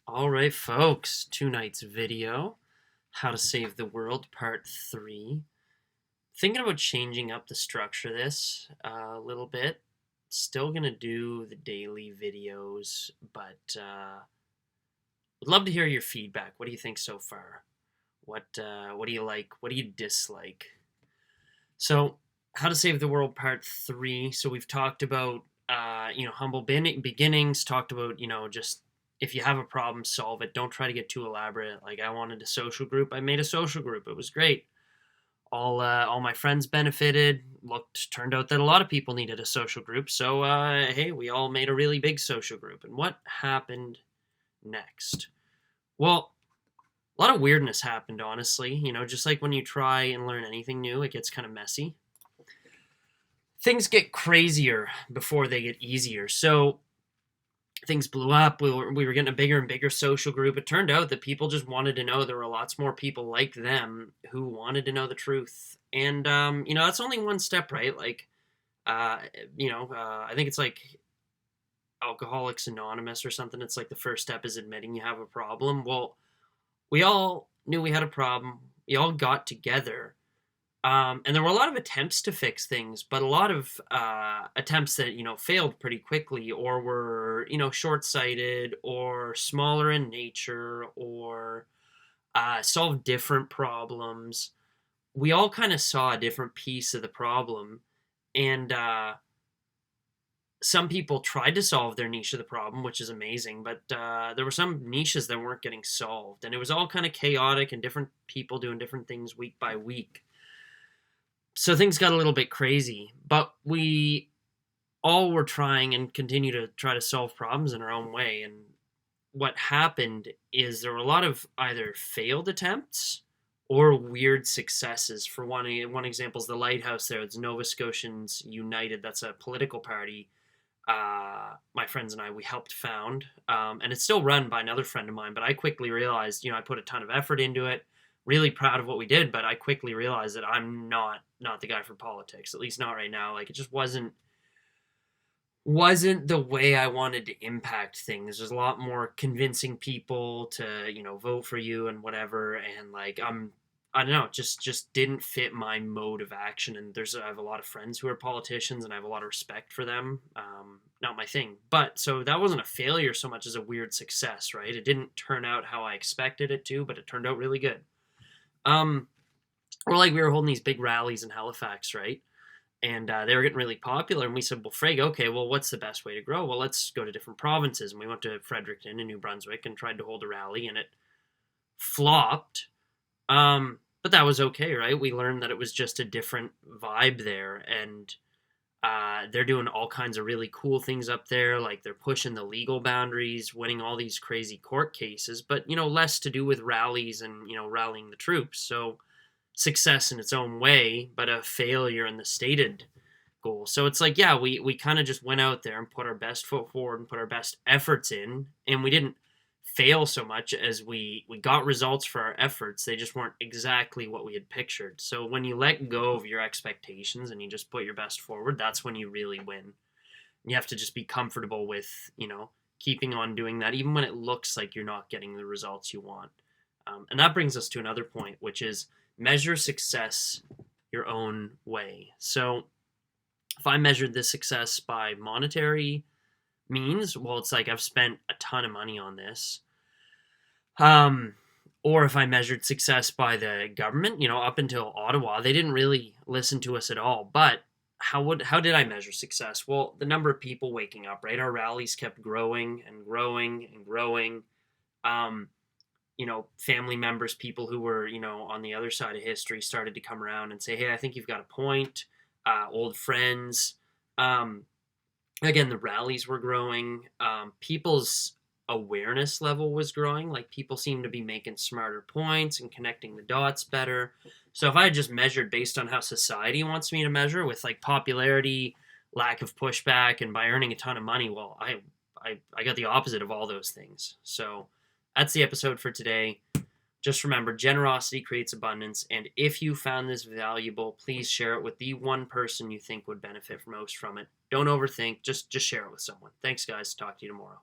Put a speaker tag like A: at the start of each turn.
A: All right, folks, tonight's video, How to Save the World, Part 3. Thinking about changing up the structure of this a little bit. Still going to do the daily videos, but would love to hear your feedback. What do you think so far? What do you like? What do you dislike? So, How to Save the World, Part 3. So we've talked about, humble beginnings, talked about, just if you have a problem, solve it. Don't try to get too elaborate. Like I wanted a social group. I made a social group. It was great. All my friends benefited. Turned out that a lot of people needed a social group. So, hey, we all made a really big social group. And what happened next? Well, a lot of weirdness happened, honestly. Just like when you try and learn anything new, it gets kind of messy. Things get crazier before they get easier. So things blew up. We were getting a bigger and bigger social group. It turned out that people just wanted to know. There were lots more people like them who wanted to know the truth. And, that's only one step, right? Like, I think it's like Alcoholics Anonymous or something. It's like the first step is admitting you have a problem. Well, we all knew we had a problem. We all got together. And there were a lot of attempts to fix things, but a lot of attempts that, failed pretty quickly or were, short-sighted or smaller in nature or solved different problems. We all kind of saw a different piece of the problem. And some people tried to solve their niche of the problem, which is amazing, but there were some niches that weren't getting solved. And it was all kind of chaotic and different people doing different things week by week. So things got a little bit crazy, but we all were trying and continue to try to solve problems in our own way. And what happened is there were a lot of either failed attempts or weird successes. For one example is the Lighthouse there. It's Nova Scotians United. That's a political party my friends and I, we helped found. And it's still run by another friend of mine, but I quickly realized, I put a ton of effort into it. Really proud of what we did, but I quickly realized that I'm not the guy for politics, at least not right now. Like it just wasn't the way I wanted to impact things. There's a lot more convincing people to, vote for you and whatever, and like I don't know, just didn't fit my mode of action. And I have a lot of friends who are politicians, and I have a lot of respect for them. Not my thing, but so that wasn't a failure so much as a weird success, right? It didn't turn out how I expected it to, but it turned out really good. Or like we were holding these big rallies in Halifax, right? And they were getting really popular. And we said, well, frig, okay, well, what's the best way to grow? Well, let's go to different provinces. And we went to Fredericton in New Brunswick and tried to hold a rally, and it flopped. But that was okay, right? We learned that it was just a different vibe there. And they're doing all kinds of really cool things up there. Like they're pushing the legal boundaries, winning all these crazy court cases, but, less to do with rallies and, rallying the troops. So success in its own way, but a failure in the stated goal. So it's like, yeah, we kind of just went out there and put our best foot forward and put our best efforts in. And we didn't fail so much as we got results for our efforts. They just weren't exactly what we had pictured. So when you let go of your expectations and you just put your best forward, that's when you really win. You have to just be comfortable with, keeping on doing that, even when it looks like you're not getting the results you want. And that brings us to another point, which is measure success your own way. So if I measured this success by monetary means, well, it's like I've spent a ton of money on this. Or if I measured success by the government, up until Ottawa, they didn't really listen to us at all. But how did I measure success? Well, the number of people waking up, right? Our rallies kept growing and growing and growing. Family members, people who were, on the other side of history started to come around and say, hey, I think you've got a point. Old friends. Again, the rallies were growing. People's awareness level was growing. Like people seemed to be making smarter points and connecting the dots better. So if I had just measured based on how society wants me to measure with like popularity, lack of pushback, and by earning a ton of money, well, I got the opposite of all those things. So that's the episode for today. Just remember, generosity creates abundance, and if you found this valuable, please share it with the one person you think would benefit most from it. Don't overthink, just share it with someone. Thanks, guys. Talk to you tomorrow.